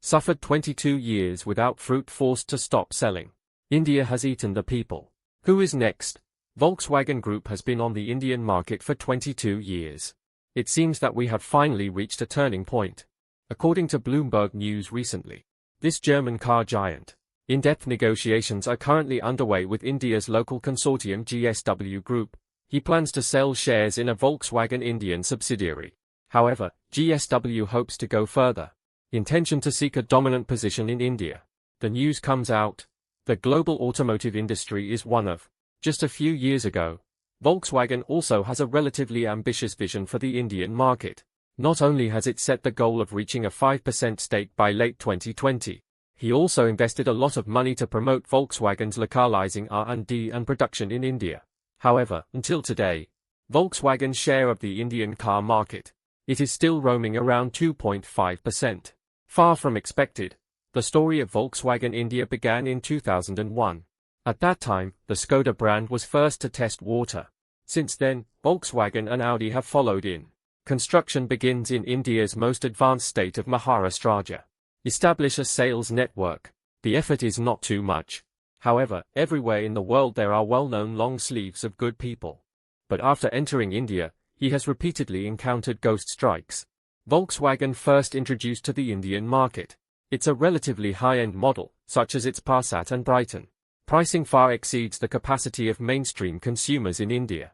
Suffered 22 years without fruit, forced to stop selling. India has eaten the people. Who is next? Volkswagen Group has been on the Indian market for 22 years. It seems that we have finally reached a turning point. According to Bloomberg News recently, this German car giant. In-depth negotiations are currently underway with India's local consortium GSW Group. He plans to sell shares in a Volkswagen Indian subsidiary. However, GSW hopes to go further. Intention to seek a dominant position in India. The news comes out. The global automotive industry is one of. Just a few years ago, Volkswagen also has a relatively ambitious vision for the Indian market. Not only has it set the goal of reaching a 5% stake by late 2020, he also invested a lot of money to promote Volkswagen's localizing R&D and production in India. However, until today, Volkswagen's share of the Indian car market, it is still roaming around 2.5%. Far from expected. The story of Volkswagen India began in 2001. At that time, the Skoda brand was first to test water. Since then, Volkswagen and Audi have followed in. Construction begins in India's most advanced state of Maharashtra. Establish a sales network. The effort is not too much. However, everywhere in the world there are well-known long sleeves of good people. But after entering India, he has repeatedly encountered ghost strikes. Volkswagen first introduced to the Indian market. It's a relatively high-end model, such as its Passat and Brighton. Pricing far exceeds the capacity of mainstream consumers in India.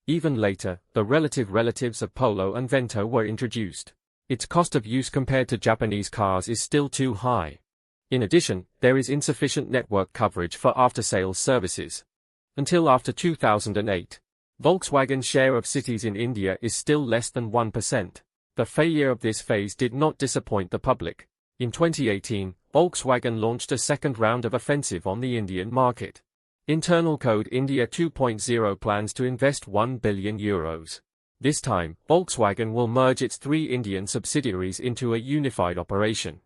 Even later, the relatives of Polo and Vento were introduced. Its cost of use compared to Japanese cars is still too high. In addition, there is insufficient network coverage for after-sales services. Until after 2008, Volkswagen's share of cities in India is still less than 1%. The failure of this phase did not disappoint the public. In 2018, Volkswagen launched a second round of offensive on the Indian market. Internal Code India 2.0 plans to invest €1 billion. This time, Volkswagen will merge its 3 Indian subsidiaries into a unified operation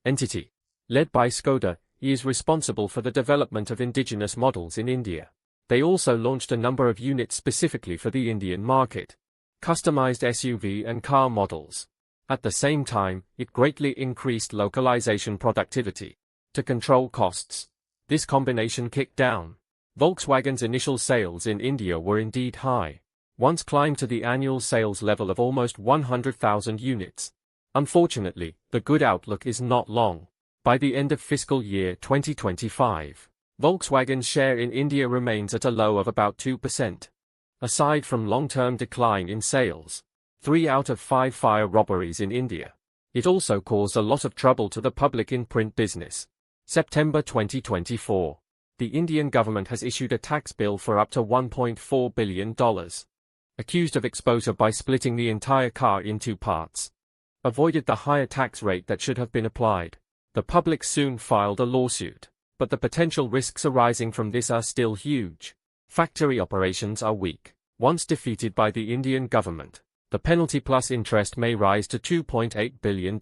entity. Led by Skoda, he is responsible for the development of indigenous models in India. They also launched a number of units specifically for the Indian market. Customized SUV and car models. At the same time, it greatly increased localization productivity. To control costs, this combination kicked down. Volkswagen's initial sales in India were indeed high. Once climbed to the annual sales level of almost 100,000 units. Unfortunately, the good outlook is not long. By the end of fiscal year 2025, Volkswagen's share in India remains at a low of about 2%. Aside from long-term decline in sales, 3 out of 5 fire robberies in India. It also caused a lot of trouble to the public in print business. September 2024. The Indian government has issued a tax bill for up to $1.4 billion. Accused of exposure by splitting the entire car in 2 parts. Avoided the higher tax rate that should have been applied. The public soon filed a lawsuit. But the potential risks arising from this are still huge. Factory operations are weak. Once defeated by the Indian government, the penalty plus interest may rise to $2.8 billion.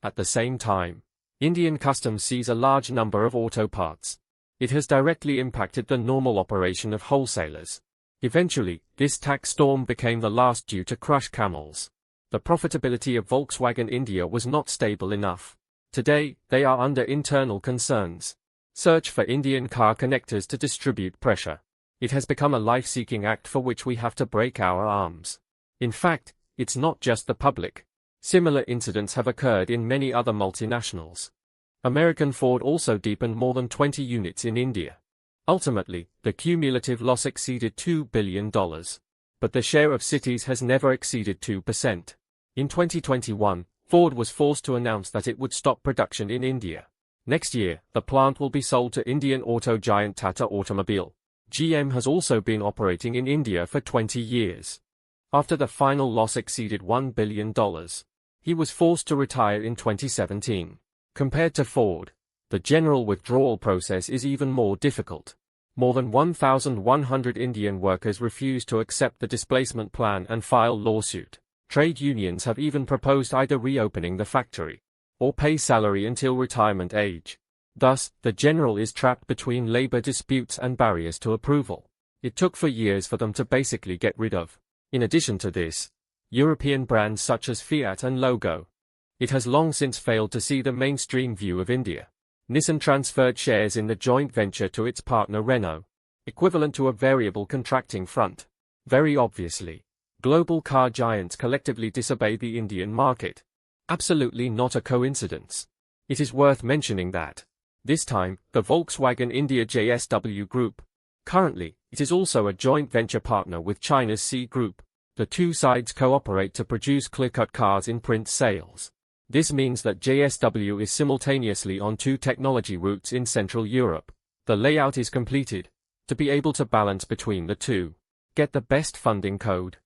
At the same time, Indian customs seize a large number of auto parts. It has directly impacted the normal operation of wholesalers. Eventually, this tax storm became the last due to crush camels. The profitability of Volkswagen India was not stable enough. Today, they are under internal concerns. Search for Indian car connectors to distribute pressure. It has become a life-seeking act for which we have to break our arms. In fact, it's not just the public. Similar incidents have occurred in many other multinationals. American Ford also deepened more than 20 units in India. Ultimately, the cumulative loss exceeded $2 billion. But the share of cities has never exceeded 2%. In 2021, Ford was forced to announce that it would stop production in India. Next year, the plant will be sold to Indian auto giant Tata Automobile. GM has also been operating in India for 20 years. After the final loss exceeded $1 billion, he was forced to retire in 2017. Compared to Ford, the general withdrawal process is even more difficult. More than 1,100 Indian workers refuse to accept the displacement plan and file lawsuit. Trade unions have even proposed either reopening the factory or pay salary until retirement age. Thus, the general is trapped between labor disputes and barriers to approval. It took for years for them to basically get rid of. In addition to this, European brands such as Fiat and Logo It has long since failed to see the mainstream view of India. Nissan transferred shares in the joint venture to its partner Renault, equivalent to a variable contracting front. Very obviously, global car giants collectively disobey the Indian market. Absolutely not a coincidence. It is worth mentioning that, this time, the Volkswagen India JSW Group. Currently, it is also a joint venture partner with China's C Group. The two sides cooperate to produce clear-cut cars in print sales. This means that JSW is simultaneously on two technology routes in Central Europe. The layout is completed to be able to balance between the two. Get the best funding code.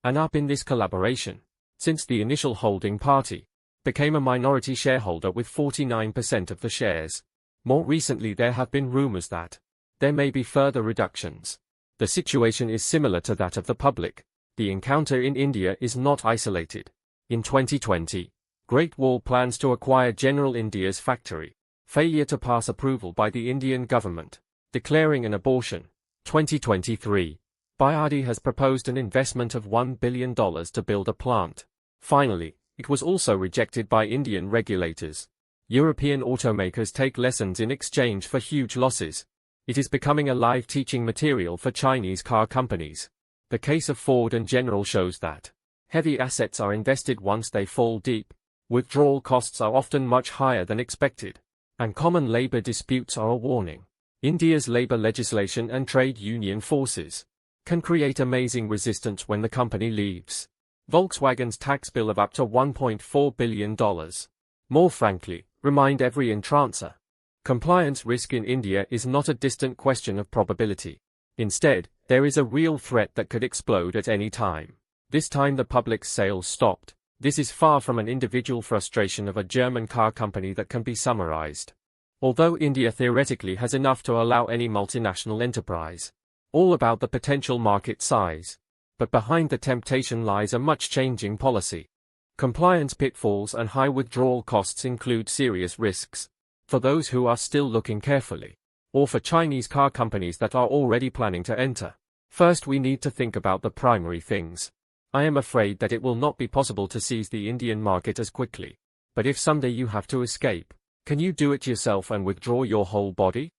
And up in this collaboration, since the initial holding party became a minority shareholder with 49% of the shares. More recently there have been rumors that there may be further reductions. The situation is similar to that of the public. The encounter in India is not isolated. In 2020, Great Wall plans to acquire General India's factory. Failure to pass approval by the Indian government. Declaring an abortion. 2023. BYD has proposed an investment of $1 billion to build a plant. Finally, it was also rejected by Indian regulators. European automakers take lessons in exchange for huge losses. It is becoming a live teaching material for Chinese car companies. The case of Ford and General shows that heavy assets are invested once they fall deep. Withdrawal costs are often much higher than expected. And common labor disputes are a warning. India's labor legislation and trade union forces can create amazing resistance when the company leaves. Volkswagen's tax bill of up to $1.4 billion. More frankly, remind every entrancer. Compliance risk in India is not a distant question of probability. Instead, there is a real threat that could explode at any time. This time the public's sales stopped. This is far from an individual frustration of a German car company that can be summarized. Although India theoretically has enough to allow any multinational enterprise. All about the potential market size. But behind the temptation lies a much-changing policy. Compliance pitfalls and high withdrawal costs include serious risks. For those who are still looking carefully. Or for Chinese car companies that are already planning to enter. First we need to think about the primary things. I am afraid that it will not be possible to seize the Indian market as quickly. But if someday you have to escape, can you do it yourself and withdraw your whole body?